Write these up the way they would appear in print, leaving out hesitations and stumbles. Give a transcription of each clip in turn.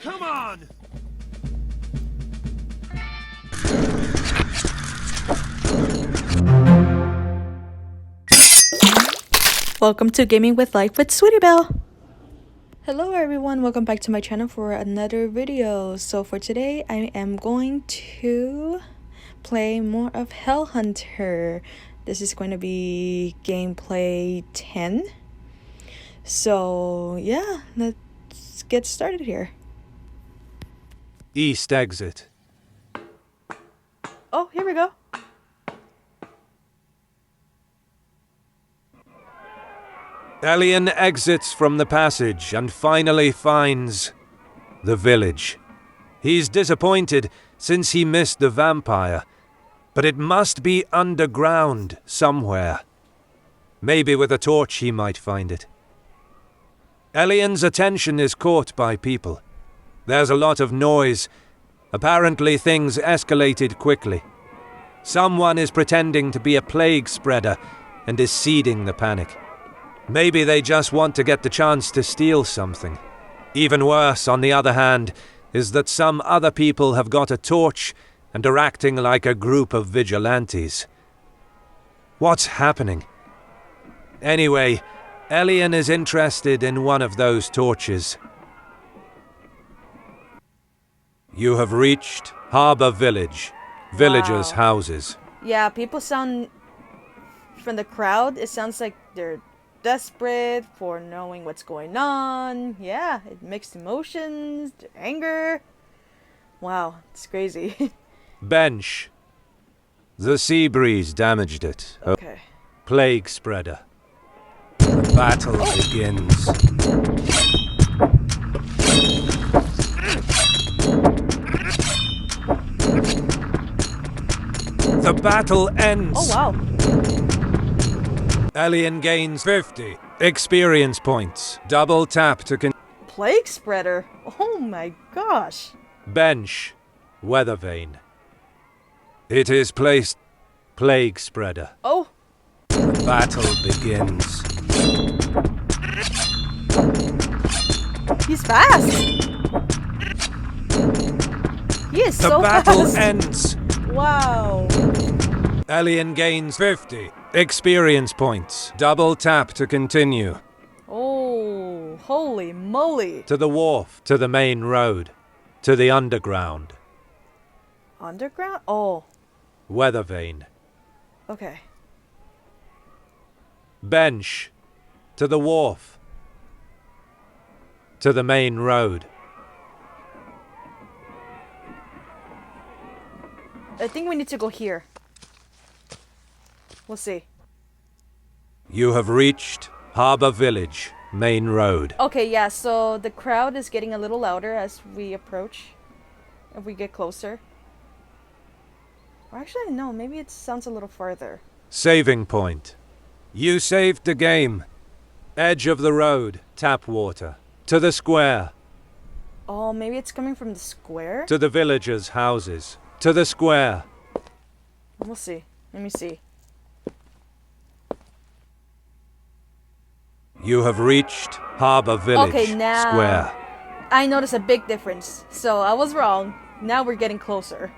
Come on! Welcome to Gaming with Life with Sweetybelle. Hello everyone, welcome back to my channel for another video. So for today, I am going to play more of Hell Hunter. This is going to be gameplay 10. So yeah, let's get started here. East exit. Oh, here we go. Alien exits from the passage and finally finds the village. He's disappointed since he missed the vampire, but it must be underground somewhere. Maybe with a torch he might find it. Alien's attention is caught by people. There's a lot of noise. Apparently things escalated quickly. Someone is pretending to be a plague spreader and is seeding the panic. Maybe they just want to get the chance to steal something. Even worse, on the other hand, is that some other people have got a torch and are acting like a group of vigilantes. What's happening? Anyway, Alien is interested in one of those torches. You have reached Harbor Village. Villagers' houses. Yeah, people sound... From the crowd, it sounds like they're desperate for knowing what's going on. Yeah, mixed emotions, anger. Wow, it's crazy. Bench. The sea breeze damaged it. Okay. Plague spreader. Battle begins. The battle ends. Oh wow. Alien gains 50 experience points. Double tap to Plague spreader? Oh my gosh. bench. Weathervane. It is placed. Plague spreader. Oh. Battle begins. He's fast. He is The so battle fast. ends. Wow. Alien gains 50 experience points. Double tap to continue. Oh, holy moly. To the wharf. To the main road. To the underground. Underground? Oh, Weathervane. okay. Bench. To the wharf. To the main road. I think we need to go here. We'll see. You have reached Harbor Village, main road. Okay, yeah, so the crowd is getting a little louder as we approach. If we get closer. Or actually, no, maybe it sounds a little farther. Saving point. You saved the game. Edge of the road, tap water. To the square. Oh, maybe it's coming from the square? To the villagers' houses. To the square. We'll see. Let me see. You have reached Harbor Village, Okay, now square. I noticed a big difference. So I was wrong. Now we're getting closer.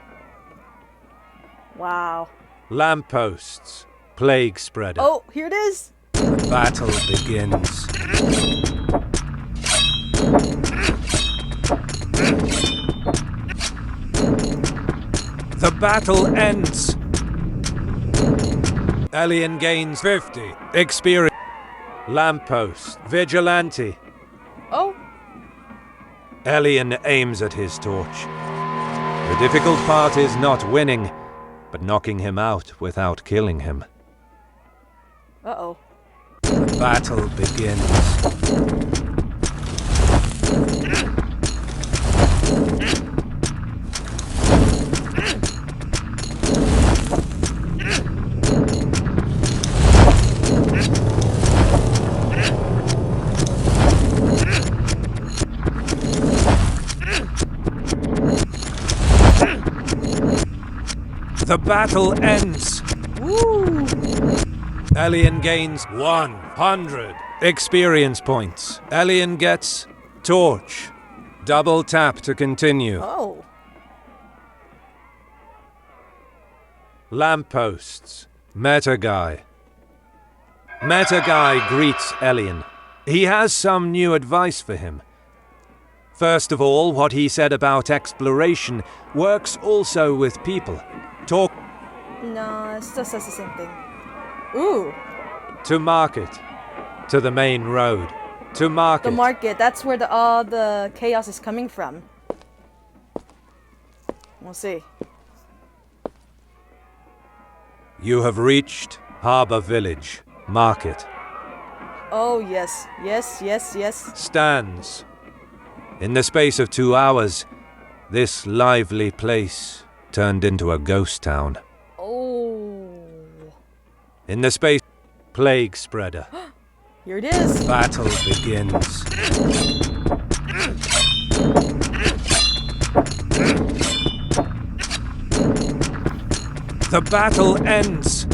Wow. Lampposts, plague spreader. Oh, here it is. Battle begins. The battle ends. Alien gains 50 experience. Lamppost, vigilante. Oh, Alien aims at his torch. The difficult part is not winning, but knocking him out without killing him. uh-oh. Battle begins. The battle ends. Woo! Alien gains 100 experience points. Alien gets torch. Double tap to continue. Oh. Lampposts. Meta Guy. Meta Guy greets Elian. He has some new advice for him. First of all, what he said about exploration works also with people. Talk No, it still says the same thing. Ooh. to market. To the main road. To market. The market. That's where all the chaos is coming from. We'll see. You have reached Harbor Village. Market. Oh, yes. Yes, yes, yes. Stands. In the space of 2 hours, this lively place turned into a ghost town. Oh. In the space, plague spreader. Here it is. Battle begins. The battle ends.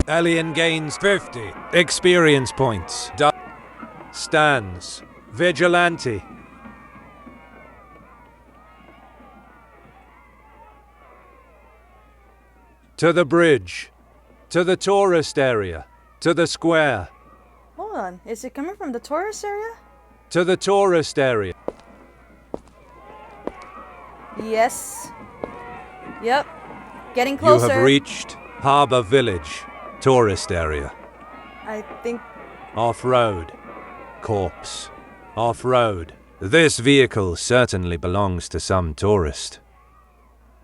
Elian gains 50 experience points. Stands. Vigilante. To the bridge. To the tourist area. To the square. Hold on. Is it coming from the tourist area? To the tourist area. Yes. Yep. Getting closer. You have reached Harbor Village. Tourist area. I think... Off-road. Corpse. Off-road. This vehicle certainly belongs to some tourist.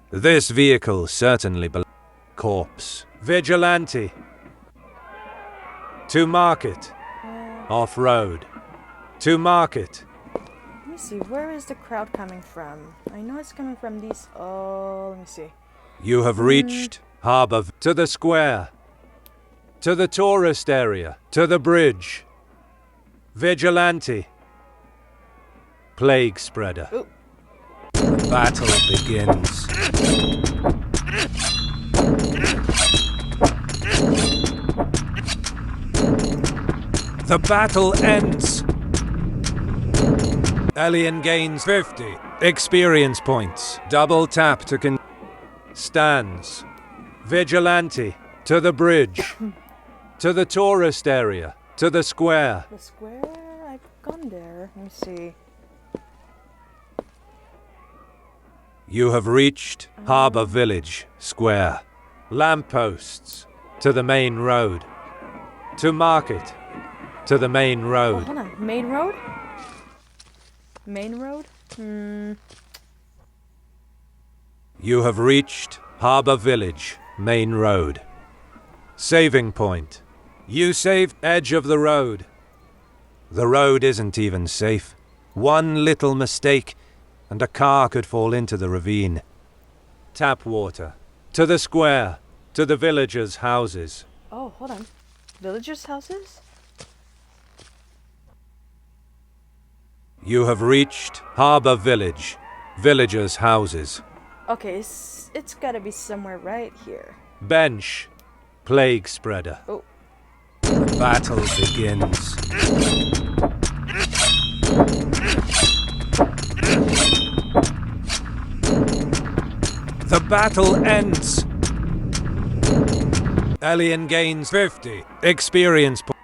This vehicle certainly belongs... Corpse. Vigilante. To market. Off-road. To market. Let me see. Where is the crowd coming from? I know it's coming from these... Oh, let me see. You have reached Harbor... To the square. To the tourist area. To the bridge. Vigilante. Plague spreader. Ooh. Battle begins. The battle ends. Elian gains 50 experience points. Double tap to stands. Vigilante. To the bridge. To the tourist area. To the square. The square? I've gone there. Let me see. You have reached Harbor Village Square. Lampposts. To the main road. To market. To the main Oh, road. hold on. Main road? Main road? You have reached Harbor Village Main Road. Saving point. You saved edge of the road. The road isn't even safe. One little mistake and a car could fall into the ravine. Tap water. To the square. To the villagers' houses. Oh, hold on. Villagers' houses? You have reached Harbor Village. Villagers' houses. Okay, it's gotta be somewhere right here. Bench. Plague spreader. Oh. Battle begins. The battle ends. Elian gains 50 experience points.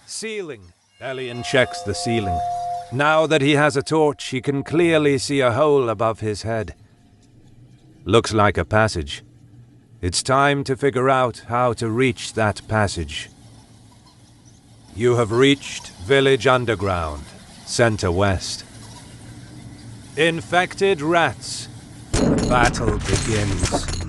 Ceiling. Elian checks the ceiling. Now that he has a torch, he can clearly see a hole above his head. Looks like a passage. It's time to figure out how to reach that passage. You have reached Village Underground, Center West. Infected rats. Battle begins.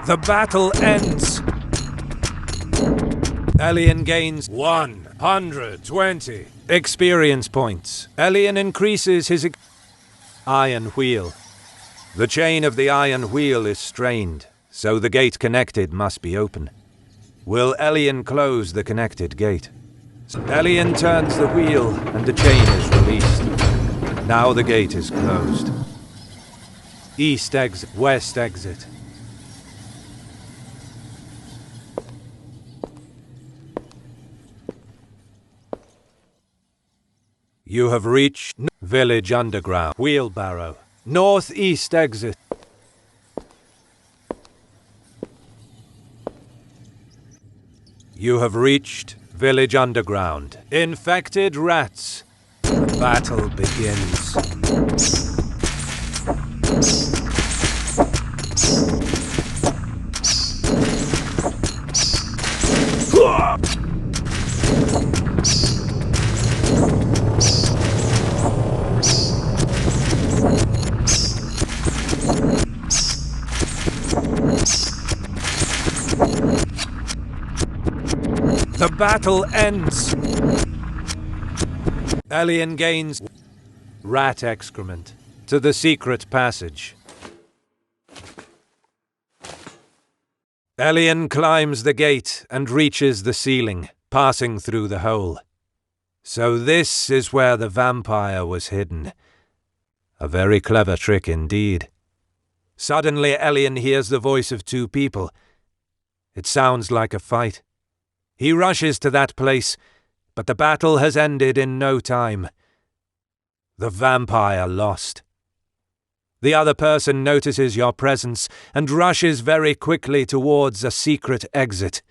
The battle ends. Elian gains 120 experience points. Elian increases his iron wheel. The chain of the iron wheel is strained, so the gate connected must be open. Will Elian close the connected gate? Elian turns the wheel and the chain is released. Now the gate is closed. East exit, west exit. You have reached village underground. Wheelbarrow. Northeast exit. You have reached village underground. Infected rats. The battle begins. The battle ends. Elian gains rat excrement to the secret passage. Elian climbs the gate and reaches the ceiling, passing through the hole. So this is where the vampire was hidden. A very clever trick indeed. Suddenly Elian hears the voice of two people. It sounds like a fight. He rushes to that place, but the battle has ended in no time. The vampire lost. The other person notices your presence and rushes very quickly towards a secret exit.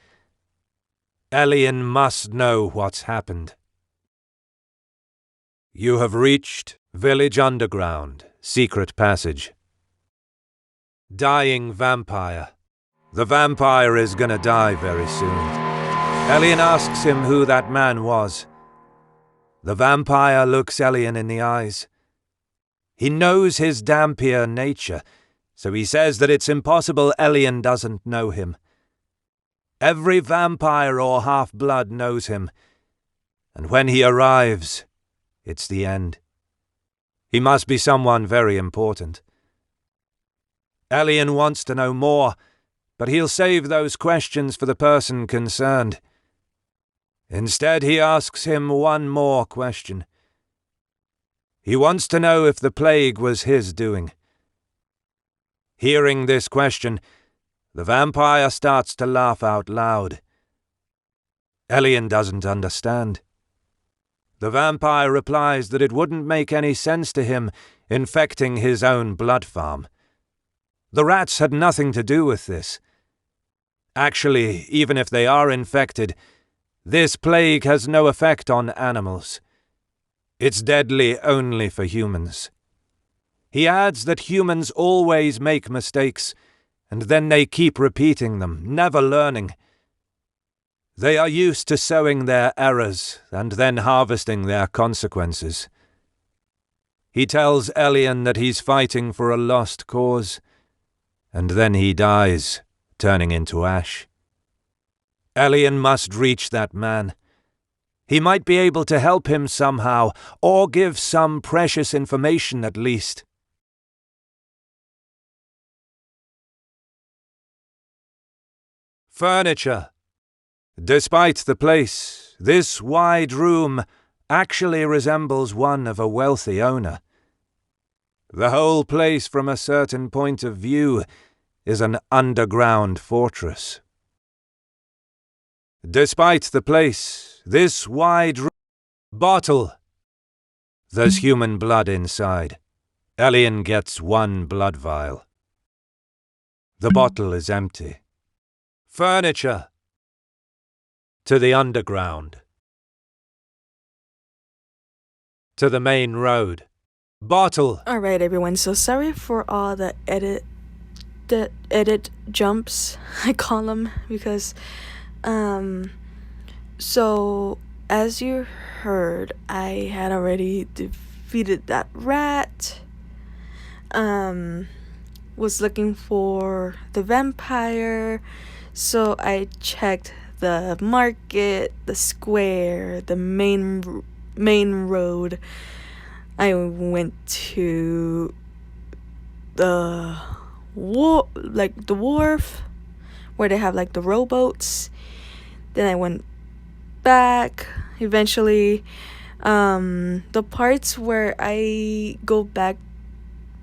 Elian must know what's happened. You have reached village underground, secret passage. Dying vampire. The vampire is gonna die very soon. Elian asks him who that man was. The vampire looks Elian in the eyes. He knows his Dampier nature, so he says that it's impossible Elian doesn't know him. Every vampire or half-blood knows him, and when he arrives, it's the end. He must be someone very important. Elian wants to know more, but he'll save those questions for the person concerned. Instead, he asks him one more question. He wants to know if the plague was his doing. Hearing this question, the vampire starts to laugh out loud. Elian doesn't understand. The vampire replies that it wouldn't make any sense to him infecting his own blood farm. The rats had nothing to do with this. Actually, even if they are infected, this plague has no effect on animals. It's deadly only for humans. He adds that humans always make mistakes, and then they keep repeating them, never learning. They are used to sowing their errors and then harvesting their consequences. He tells Elian that he's fighting for a lost cause, and then he dies, turning into ash. Elian must reach that man. He might be able to help him somehow, or give some precious information at least. Furniture. Despite the place, this wide room actually resembles one of a wealthy owner. The whole place, from a certain point of view, is an underground fortress. Despite the place, this wide bottle. There's human blood inside. Elian gets one blood vial. The bottle is empty. Furniture. To the underground. To the main road. Bottle. Alright everyone, so sorry for all the edit jumps, I call them, because so as you heard, I had already defeated that rat, was looking for the vampire, so I checked the market, the square, the main road. I went to the wharf where they have like the rowboats. Then I went back eventually. The parts where I go back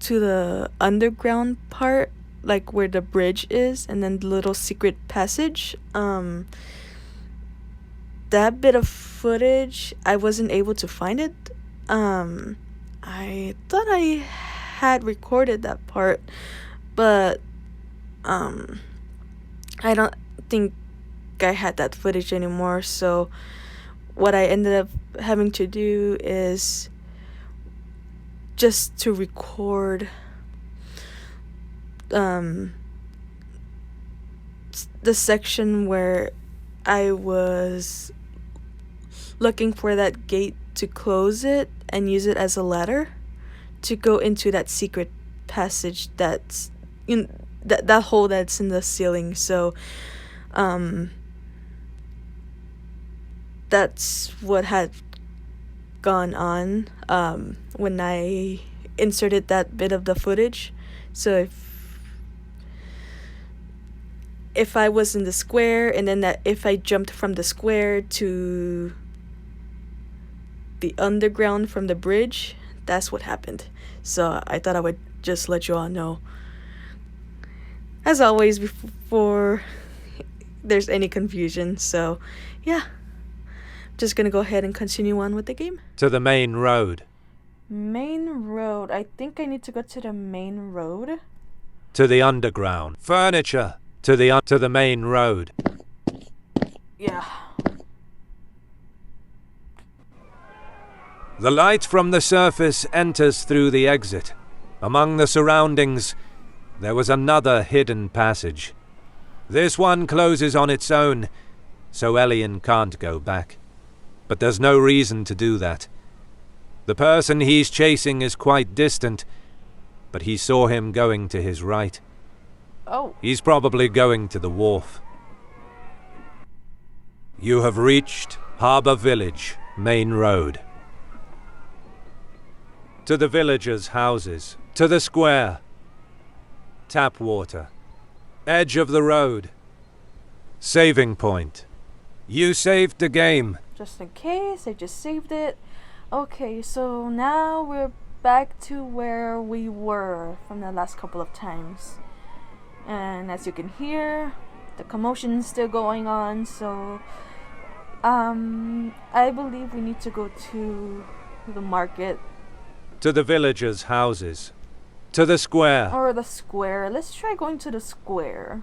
to the underground part, like where the bridge is and then the little secret passage, that bit of footage I wasn't able to find it. I thought I had recorded that part, but I don't think I had that footage anymore. So what I ended up having to do is just to record the section where I was looking for that gate to close it and use it as a ladder to go into that secret passage that's in that hole that's in the ceiling. So that's what had gone on when I inserted that bit of the footage. So if I was in the square and then if I jumped from the square to the underground from the bridge, that's what happened. So I thought I would just let you all know, as always, before there's any confusion. So yeah, just gonna go ahead and continue on with the game. To the main road. Main road. I think I need to go to the main road. To the underground. Furniture. To the main road. Yeah. The light from the surface enters through the exit. Among the surroundings, there was another hidden passage. This one closes on its own, so Elian can't go back. But there's no reason to do that. The person he's chasing is quite distant, but he saw him going to his right. Oh. He's probably going to the wharf. You have reached Harbour Village, main road. To the villagers' houses. To the square. Tap water. Edge of the road. Saving point. You saved the game. Just in case, I just saved it. Okay, so now we're back to where we were from the last couple of times. And as you can hear, the commotion is still going on, so I believe we need to go to the market. To the villagers' houses. To the square. Or the square. Let's try going to the square.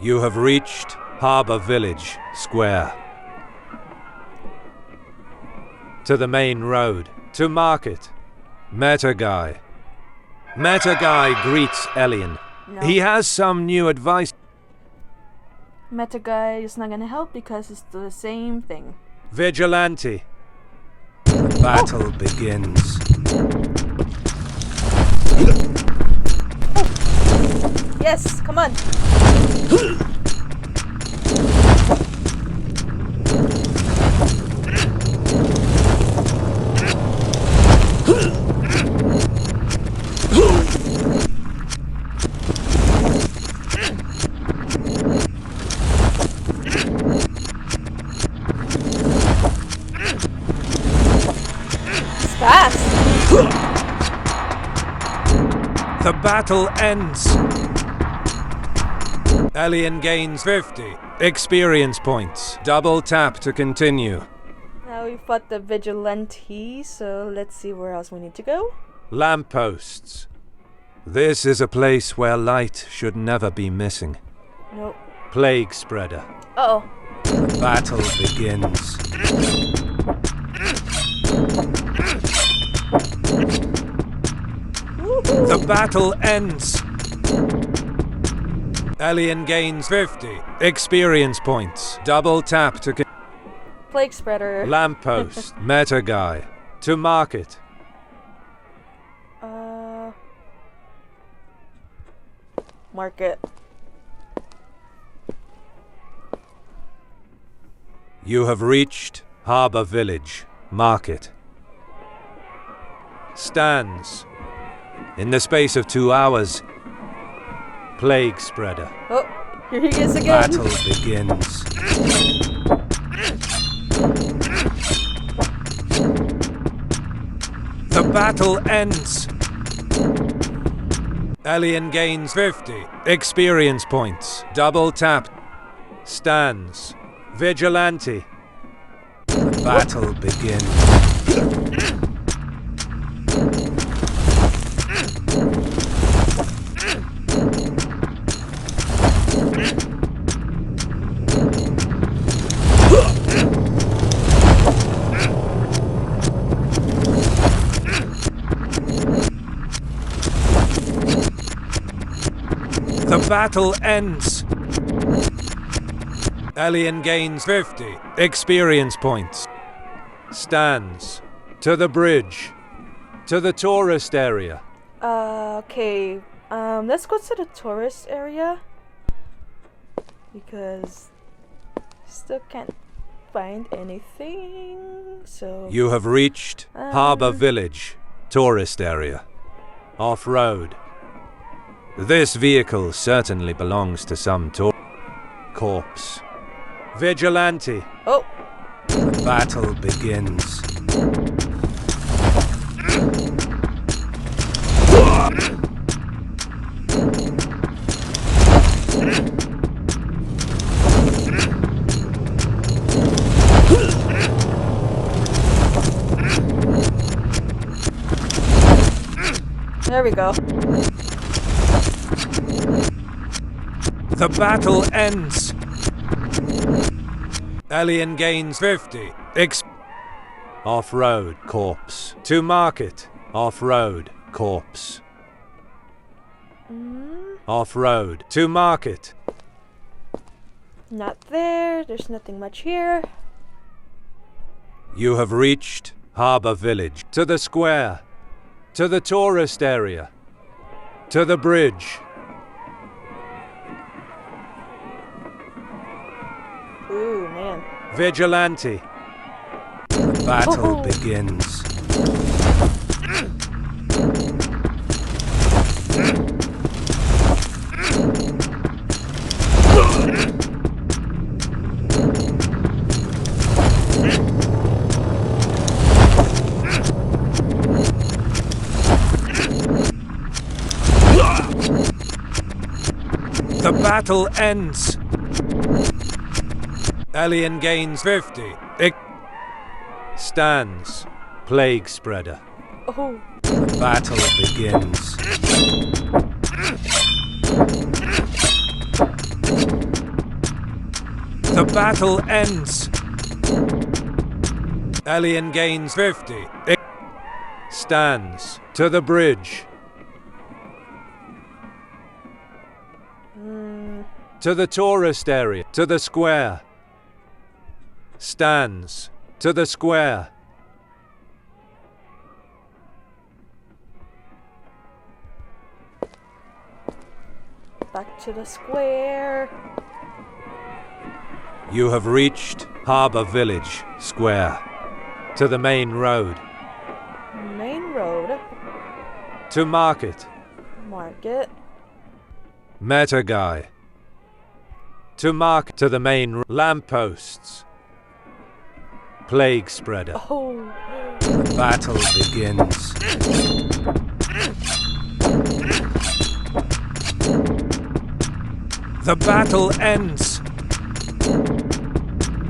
You have reached Harbour Village Square. To the main road. To market. Meta Guy. Meta Guy greets Elian. No. He has some new advice. Meta Guy is not gonna help because it's the same thing. Vigilante. The battle begins. Yes, come on. It's fast. The battle ends. Elian gains 50 experience points. Double tap to continue. Now we fought the vigilante, so let's see where else we need to go. Lampposts. This is a place where light should never be missing. Nope. Plague spreader. Uh-oh. The battle begins. Woohoo. The battle ends. Elian gains 50 experience points. Double tap to Plague spreader. Lamppost. Meta Guy. To market. Market. You have reached Harbour Village, Market. Stands. In the space of 2 hours, plague spreader. Oh, here he is again. Battle begins. The battle ends. Alien gains 50 experience points. Double tap. Stands. Vigilante. Battle begins. The battle ends. Alien gains 50 experience points. Stands. To the bridge. To the tourist area. Okay. Let's go to the tourist area. Because still can't find anything. So You have reached Harbour Village, tourist area. Off-road. This vehicle certainly belongs to some corpse. Vigilante. Oh. Battle begins. There we go. The battle ends. Alien gains 50. Off-road corpse. To market. Off-road corpse. Off-road. To market. Not there. There's nothing much here. You have reached Harbour Village. To the square. To the tourist area. To the bridge. Ooh, man. Vigilante. Battle begins. The battle ends. Alien gains 50. Stands. Plague spreader. Oh. Battle begins. The battle ends. Alien gains 50. Stands. To the bridge. To the tourist area. To the square. Stands. To the square. Back to the square. You have reached Harbour Village Square. To the main road. Main road. To market. Market. Meta guy. To market. To the main lampposts. Plague spreader. Oh. Battle begins. The battle ends.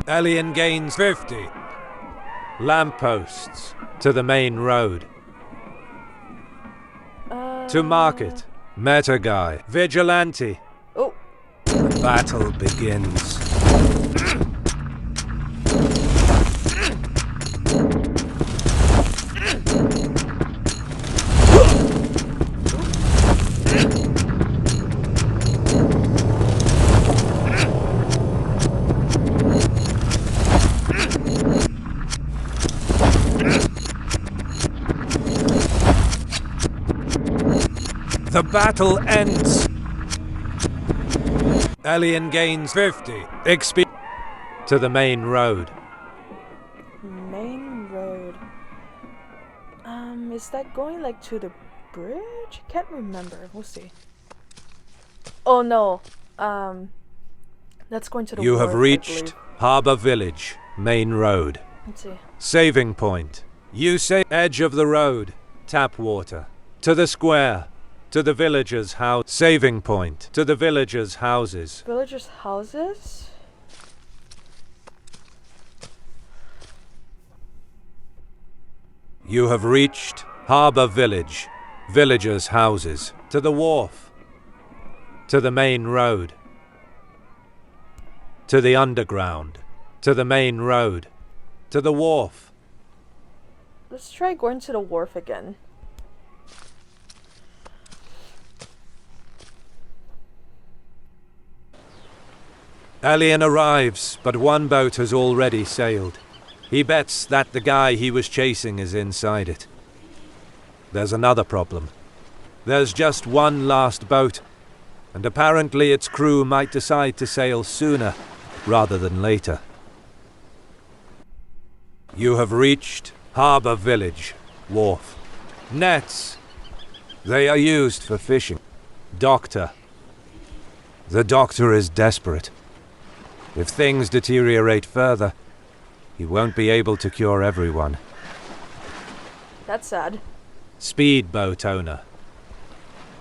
Alien gains 50. Lampposts. To the main road. To market. Meta guy. Vigilante. Oh. Battle begins. The battle ends. Alien gains 50 experience. To the main road. Main road. Is that going like to the bridge? Can't remember. We'll see. Oh no. That's going to the You wharf, have I reached believe. Harbor Village, main road. Let's see. Saving point. You say edge of the road. Tap water. To the square. To the villagers' house. Saving point. To the villagers' houses. Villagers' houses? You have reached Harbor Village. Villagers' houses. To the wharf. To the main road. To the underground. To the main road. To the wharf. Let's try going to the wharf again. Alien arrives, but one boat has already sailed. He bets that the guy he was chasing is inside it. There's another problem. There's just one last boat, and apparently its crew might decide to sail sooner rather than later. You have reached Harbor Village, wharf. Nets. They are used for fishing. Doctor. The doctor is desperate. If things deteriorate further, he won't be able to cure everyone. That's sad. Speedboat owner.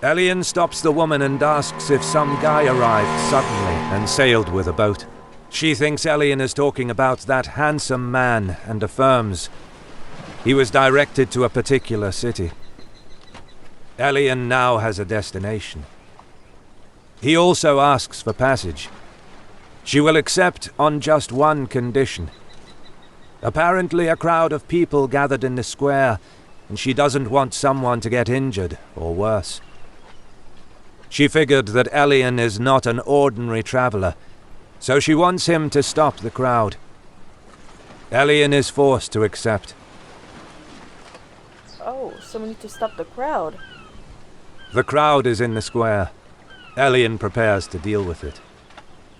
Alien stops the woman and asks if some guy arrived suddenly and sailed with a boat. She thinks Alien is talking about that handsome man and affirms he was directed to a particular city. Alien now has a destination. He also asks for passage. She will accept on just one condition. Apparently a crowd of people gathered in the square, and she doesn't want someone to get injured or worse. She figured that Alien is not an ordinary traveler, so she wants him to stop the crowd. Alien is forced to accept. Oh, so we need to stop the crowd. The crowd is in the square. Alien prepares to deal with it.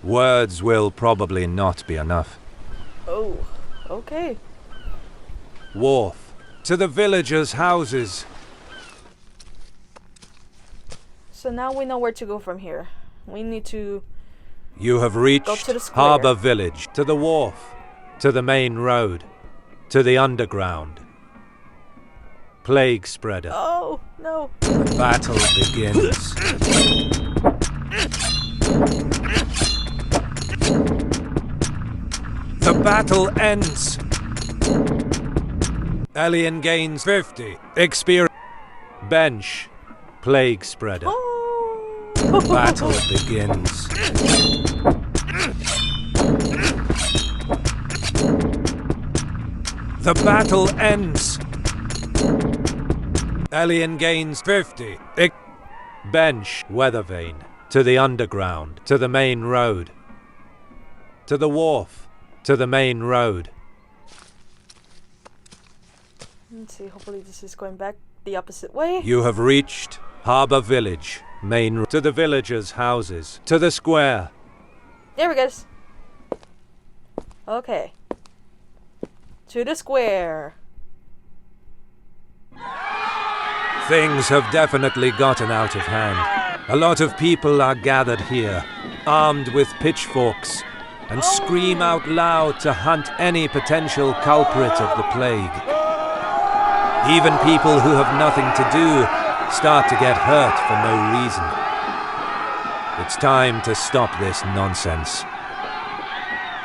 Words will probably not be enough. Oh, okay. Wharf. To the villagers' houses. So now we know where to go from here. We need to... You have reached Go to the square. Harbor Village. To the wharf. To the main road. To the underground. Plague spreader. Oh, no. The battle begins. The battle ends. Alien gains 50 experience. Bench. Plague spreader. Oh. The battle begins. The battle ends. Alien gains 50. Bench. Weathervane. To the underground. To the main road. To the wharf. To the main road. Let's see, hopefully this is going back the opposite way. You have reached Harbor Village. Main road. To the villagers' houses. To the square. There we go. Okay. To the square. Things have definitely gotten out of hand. A lot of people are gathered here, armed with pitchforks, and scream out loud to hunt any potential culprit of the plague. Even people who have nothing to do start to get hurt for no reason. It's time to stop this nonsense.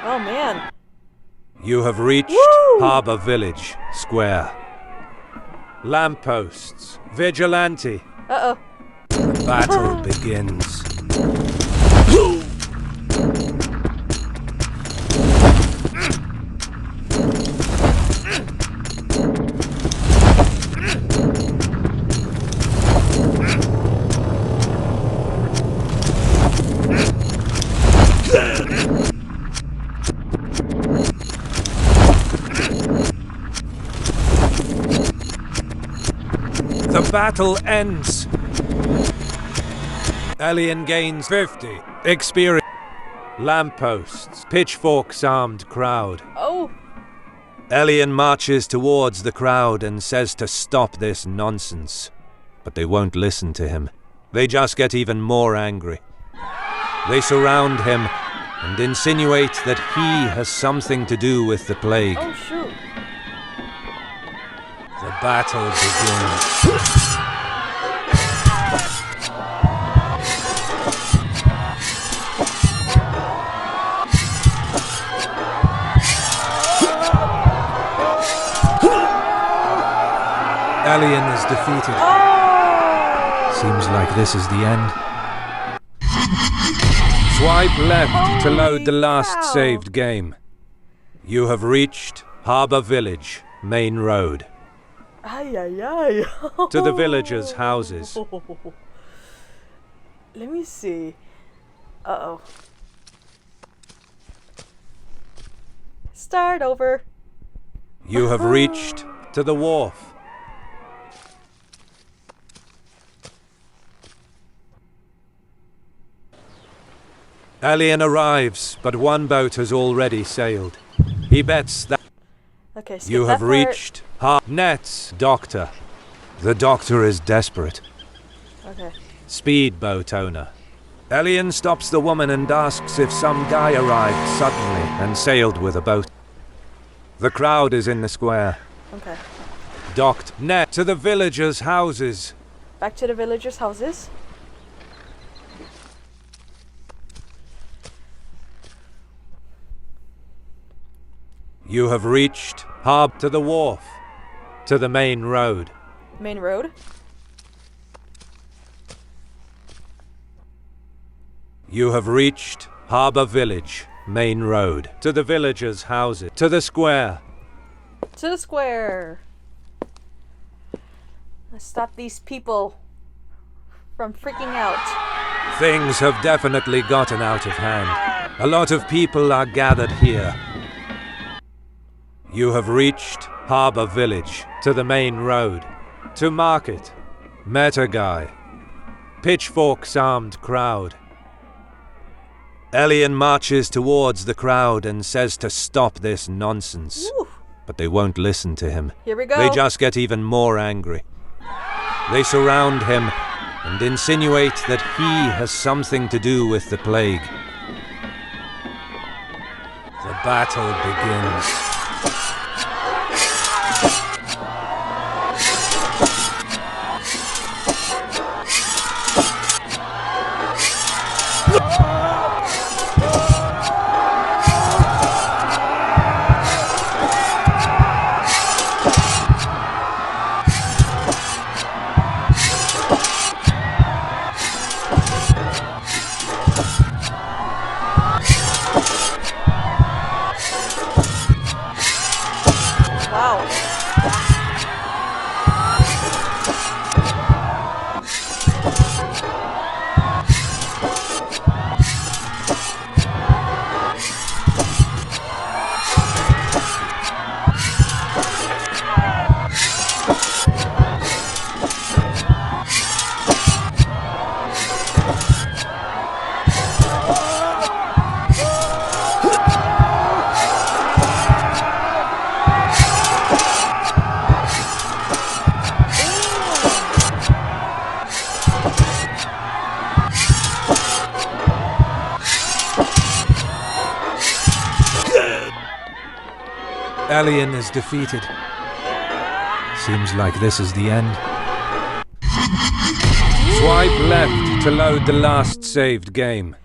Oh man. You have reached Woo! Harbor Village Square. Lampposts. Vigilante. Uh-oh. The battle begins. The battle ends. Alien gains 50 experience. Lampposts, pitchforks armed crowd. Oh! Elian marches towards the crowd and says to stop this nonsense. But they won't listen to him. They just get even more angry. They surround him and insinuate that he has something to do with the plague. Oh, shoot. The battle begins. Elian is defeated. Oh! Seems like this is the end. Swipe left to load the last cow. saved game. You have reached Harbour Village, main road. Ay, ay, ay. To the villagers' houses. Let me see. Uh-oh. Start over. You have reached to the wharf. Elian arrives, but one boat has already sailed. He bets that Okay, skip you that have part. reached Nets Doctor. The doctor is desperate. Okay. Speedboat owner. Elian stops the woman and asks if some guy arrived suddenly and sailed with a boat. The crowd is in the square. Okay. Docked net to the villagers' houses. Back to the villagers' houses. You have reached to the wharf, to the main road. Main road. You have reached Harbour Village, main road, to the villagers' houses, to the square. To the square. Let's stop these people from freaking out. Things have definitely gotten out of hand. A lot of people are gathered here. You have reached Harbour Village, to the main road, to market, Meta guy, Pitchforks armed crowd. Elian marches towards the crowd and says to stop this nonsense. Woo. But they won't listen to him. Here we go. They just get even more angry. They surround him and insinuate that he has something to do with the plague. The battle begins. Wow. Elian is defeated. Seems like this is the end. Swipe left to load the last saved game.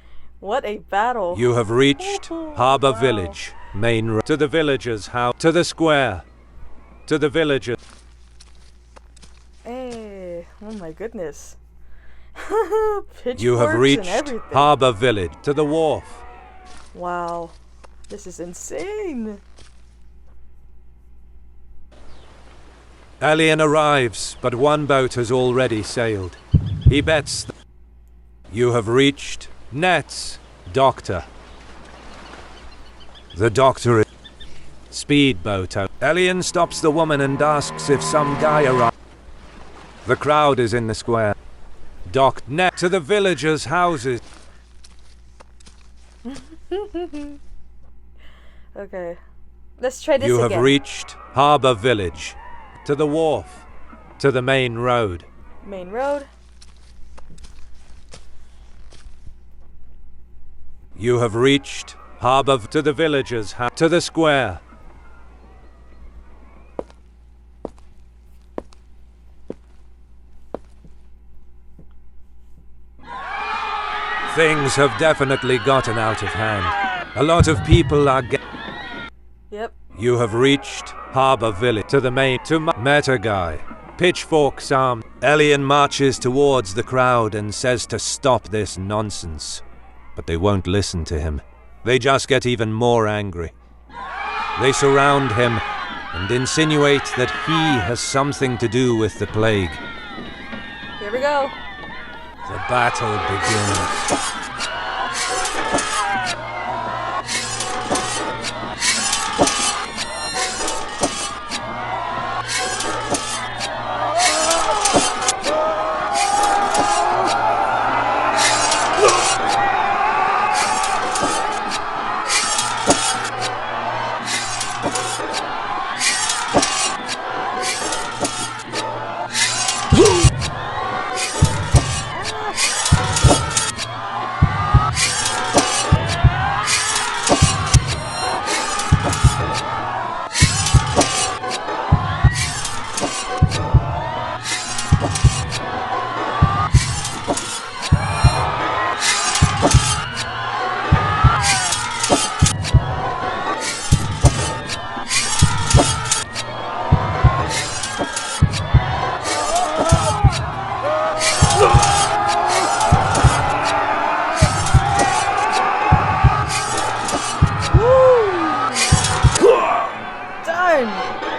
What a battle. You have reached Harbour Village, main road, to the villagers' house, to the square, to the villagers. Hey, oh my goodness. Pitchforks You have and reached everything. Harbour Village, to the wharf. Wow. This is insane. Elian arrives, but one boat has already sailed. He bets you have reached Nets Doctor. The doctor is speedboat. Elian stops the woman and asks if some guy arrived. The crowd is in the square. Docked net to the villagers' houses. Okay. Let's try this You again. have reached Harbour Village. To the wharf. To the main road. Main road. You have reached Harbour to the villagers' to the square. Things have definitely gotten out of hand. A lot of people are Yep. You have reached Harbour Village. To the main to Meta Guy. Pitchforks armed. Elian marches towards the crowd and says to stop this nonsense. But they won't listen to him. They just get even more angry. They surround him and insinuate that he has something to do with the plague. Here we go. The battle begins.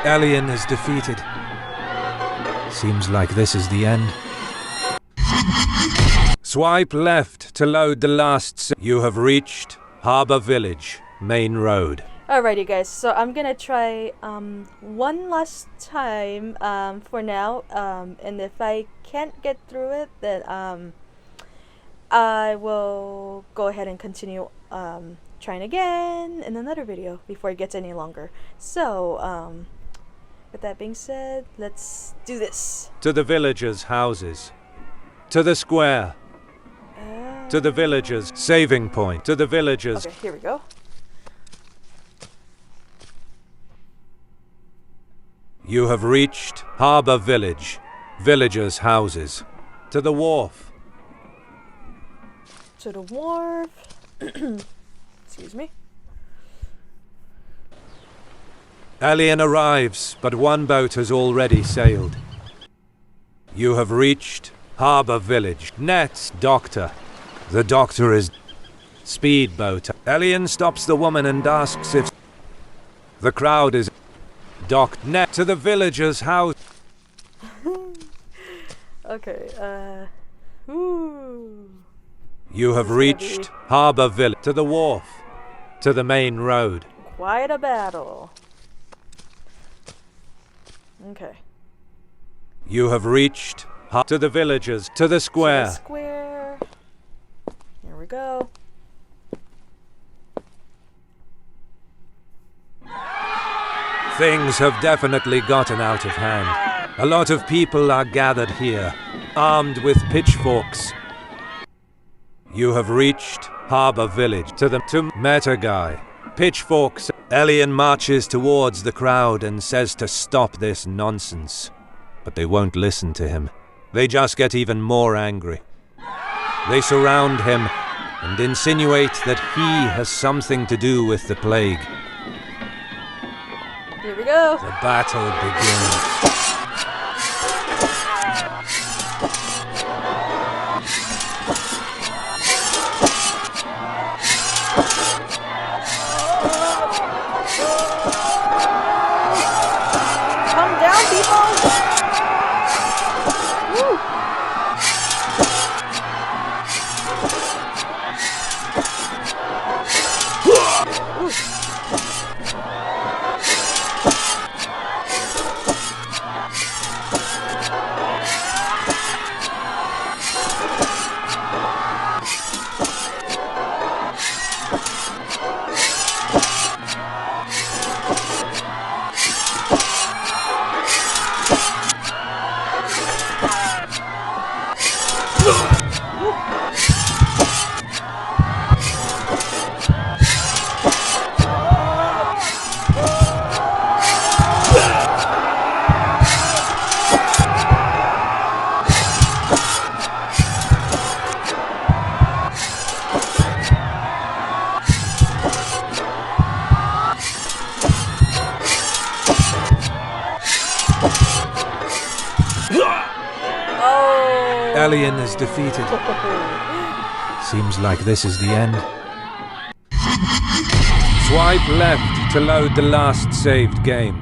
Elian is defeated. Seems like this is the end. Swipe left to load the last. You have reached Harbour Village, main road. Alrighty guys, so I'm gonna try one last time for now, and if I can't get through it, then I will go ahead and continue trying again in another video before it gets any longer. So with that being said, let's do this. To the villagers' houses. To the square. To the villagers' saving point. To the villagers. Okay, here we go. You have reached Harbour Village. Villagers' houses. To the wharf. To the wharf. Excuse me. Elian arrives, but one boat has already sailed. You have reached Harbour Village. Nets, doctor. The doctor is speedboat. Elian stops the woman and asks if the crowd is net to the villager's house. Okay, ooh. You have reached Harbour Village. To the wharf. To the main road. Quite a battle. Okay. You have reached to the villagers. To the square. To the square. Here we go. Things have definitely gotten out of hand. A lot of people are gathered here, armed with pitchforks. You have reached Harbour Village. To Meta Guy. Pitchforks. Elian marches towards the crowd and says to stop this nonsense. But they won't listen to him. They just get even more angry. They surround him and insinuate that he has something to do with the plague. Here we go. The battle begins. Come down, people! Woo! Alien is defeated. Seems like this is the end. Swipe left to load the last saved game.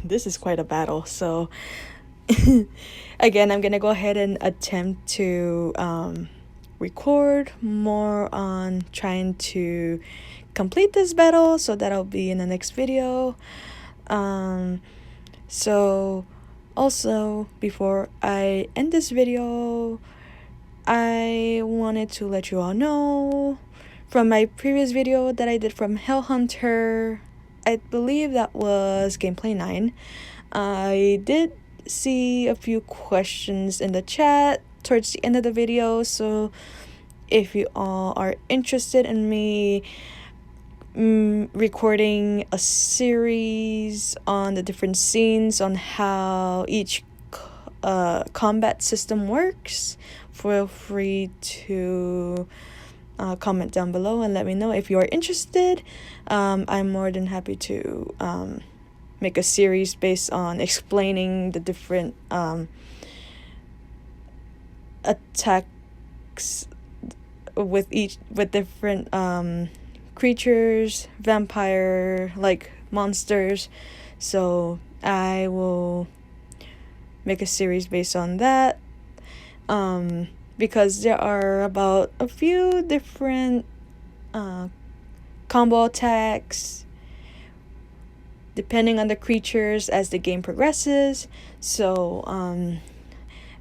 This is quite a battle, so again, I'm gonna go ahead and attempt to record more on trying to complete this battle, so that'll be in the next video. So also, before I end this video, I wanted to let you all know from my previous video that I did from Hell Hunter, I believe that was gameplay 9. I did see a few questions in the chat towards the end of the video, so if you all are interested in me recording a series on the different scenes on how each combat system works, feel free to comment down below and let me know if you are interested. I'm more than happy to make a series based on explaining the different attacks with different creatures, vampire like monsters. So I will make a series based on that, because there are about a few different combo attacks depending on the creatures as the game progresses. So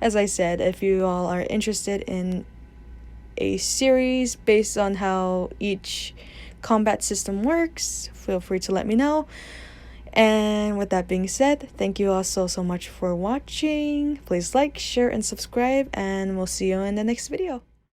as I said, if you all are interested in a series based on how each combat system works, feel free to let me know. And with that being said, thank you all so much for watching. Please like, share, and subscribe, and we'll see you in the next video.